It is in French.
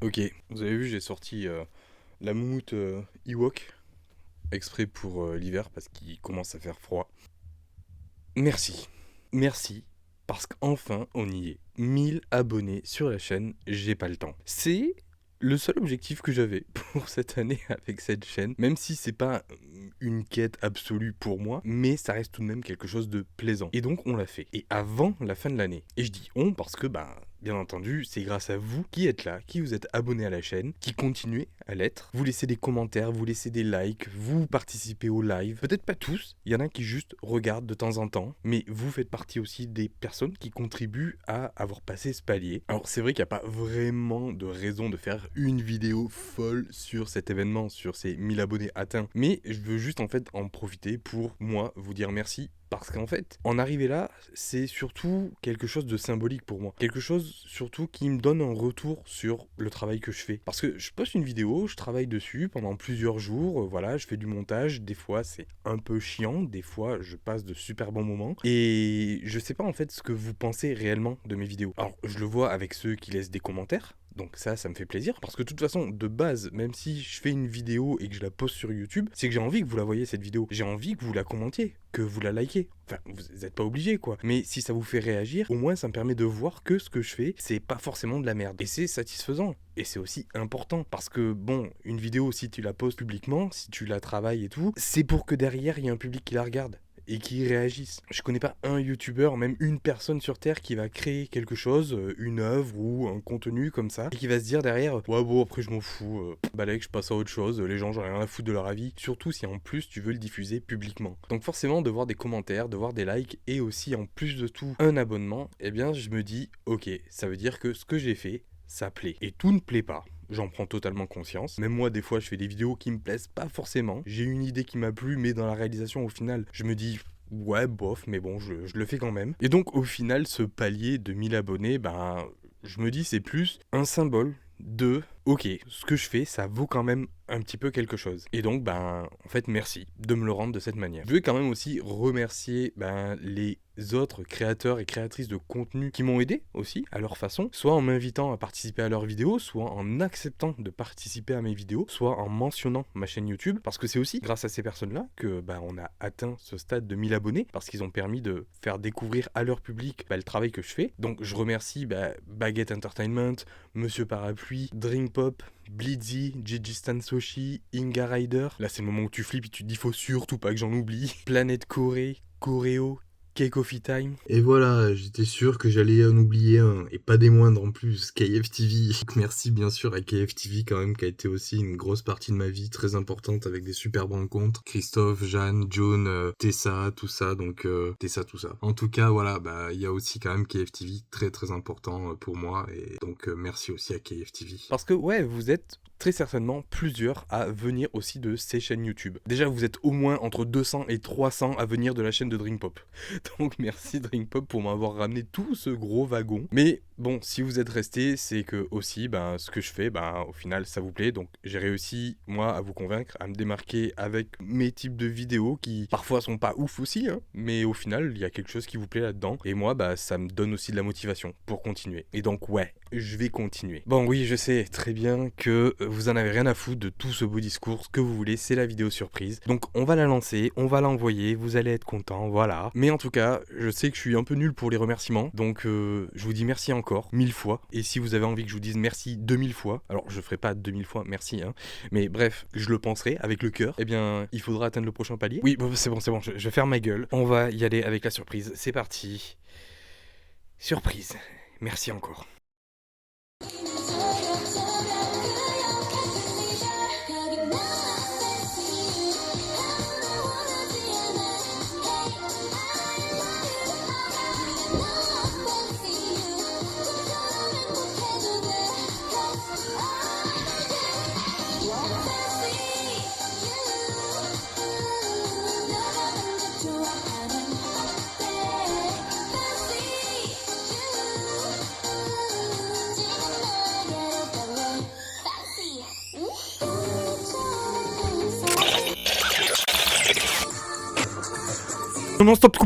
Ok, vous avez vu, j'ai sorti la moumoute Ewok exprès pour l'hiver parce qu'il commence à faire froid. Merci, merci, parce qu'enfin on y est. 1000 abonnés sur la chaîne, j'ai pas le temps. C'est le seul objectif que j'avais pour cette année avec cette chaîne, même si c'est pas une quête absolue pour moi, mais ça reste tout de même quelque chose de plaisant. Et donc on l'a fait. Et avant la fin de l'année. Et je dis on parce que bien entendu, c'est grâce à vous qui êtes là, qui vous êtes abonnés à la chaîne, qui continuez à l'être. Vous laissez des commentaires, vous laissez des likes, vous participez au live. Peut-être pas tous, il y en a qui juste regardent de temps en temps, mais vous faites partie aussi des personnes qui contribuent à avoir passé ce palier. Alors c'est vrai qu'il n'y a pas vraiment de raison de faire une vidéo folle sur cet événement, sur ces 1000 abonnés atteints, mais je veux juste en fait en profiter pour moi vous dire merci. Parce qu'en fait, en arriver là, c'est surtout quelque chose de symbolique pour moi. Quelque chose surtout qui me donne un retour sur le travail que je fais. Parce que je poste une vidéo, je travaille dessus pendant plusieurs jours, voilà, je fais du montage, des fois c'est un peu chiant, des fois je passe de super bons moments. Et je sais pas en fait ce que vous pensez réellement de mes vidéos. Alors, je le vois avec ceux qui laissent des commentaires. Donc ça me fait plaisir, parce que de toute façon, de base, même si je fais une vidéo et que je la poste sur YouTube, c'est que j'ai envie que vous la voyez cette vidéo. J'ai envie que vous la commentiez, que vous la likez. Enfin, vous n'êtes pas obligé quoi. Mais si ça vous fait réagir, au moins ça me permet de voir que ce que je fais, c'est pas forcément de la merde. Et c'est satisfaisant. Et c'est aussi important, parce que bon, une vidéo, si tu la postes publiquement, si tu la travailles et tout, c'est pour que derrière, il y ait un public qui la regarde et qui réagissent. Je connais pas un youtubeur, même une personne sur Terre qui va créer quelque chose, une œuvre ou un contenu comme ça, et qui va se dire derrière, ouais bon après je m'en fous, balèque, je passe à autre chose, les gens j'en ai rien à foutre de leur avis, surtout si en plus tu veux le diffuser publiquement. Donc forcément de voir des commentaires, de voir des likes, et aussi en plus de tout un abonnement, eh bien je me dis, ok, ça veut dire que ce que j'ai fait, ça plaît. Et tout ne plaît pas. J'en prends totalement conscience. Même moi, des fois, je fais des vidéos qui me plaisent pas forcément. J'ai une idée qui m'a plu, mais dans la réalisation, au final, je me dis, ouais, bof, mais bon, je le fais quand même. Et donc, au final, ce palier de 1000 abonnés, je me dis, c'est plus un symbole de, ok, ce que je fais, ça vaut quand même un petit peu quelque chose. Et donc, en fait, merci de me le rendre de cette manière. Je vais quand même aussi remercier les autres créateurs et créatrices de contenu qui m'ont aidé aussi à leur façon, soit en m'invitant à participer à leurs vidéos, soit en acceptant de participer à mes vidéos, soit en mentionnant ma chaîne YouTube, parce que c'est aussi grâce à ces personnes-là que on a atteint ce stade de 1000 abonnés, parce qu'ils ont permis de faire découvrir à leur public le travail que je fais. Donc je remercie Baguette Entertainment, Monsieur Parapluie, Drink Pop, Blitzy, Gigi Stan Soshi, Inga Rider. Là c'est le moment où tu flippes et tu te dis faut surtout pas que j'en oublie. Planète Corée, Coréo, Cake Coffee Time. Et voilà, j'étais sûr que j'allais en oublier un, et pas des moindres en plus, KFTV. Merci bien sûr à KFTV quand même, qui a été aussi une grosse partie de ma vie, très importante, avec des superbes rencontres. Christophe, Jeanne, John, Tessa, tout ça, donc Tessa, tout ça. En tout cas, voilà, il y a aussi quand même KFTV, très très important pour moi, et donc merci aussi à KFTV. Parce que ouais, vous êtes très certainement plusieurs à venir aussi de ces chaînes YouTube. Déjà, vous êtes au moins entre 200 et 300 à venir de la chaîne de Drink Pop. Donc merci Drink Pop pour m'avoir ramené tout ce gros wagon. Mais bon, si vous êtes resté, c'est que aussi, ce que je fais, au final, ça vous plaît. Donc j'ai réussi, moi, à vous convaincre, à me démarquer avec mes types de vidéos qui parfois sont pas ouf aussi, hein, mais au final, il y a quelque chose qui vous plaît là-dedans. Et moi, ça me donne aussi de la motivation pour continuer. Et donc ouais, je vais continuer. Bon oui, je sais très bien que vous en avez rien à foutre de tout ce beau discours. Ce que vous voulez, c'est la vidéo surprise. Donc on va la lancer, on va l'envoyer, vous allez être content, voilà. Mais en tout cas, je sais que je suis un peu nul pour les remerciements. Donc je vous dis merci encore, 1000 fois. Et si vous avez envie que je vous dise merci 2000 fois, alors je ferai pas 2000 fois merci, hein. Mais bref, je le penserai avec le cœur. Eh bien, il faudra atteindre le prochain palier. Oui, bon, c'est bon, je vais faire ma gueule. On va y aller avec la surprise. C'est parti. Surprise. Merci encore. Non, stop, coupez.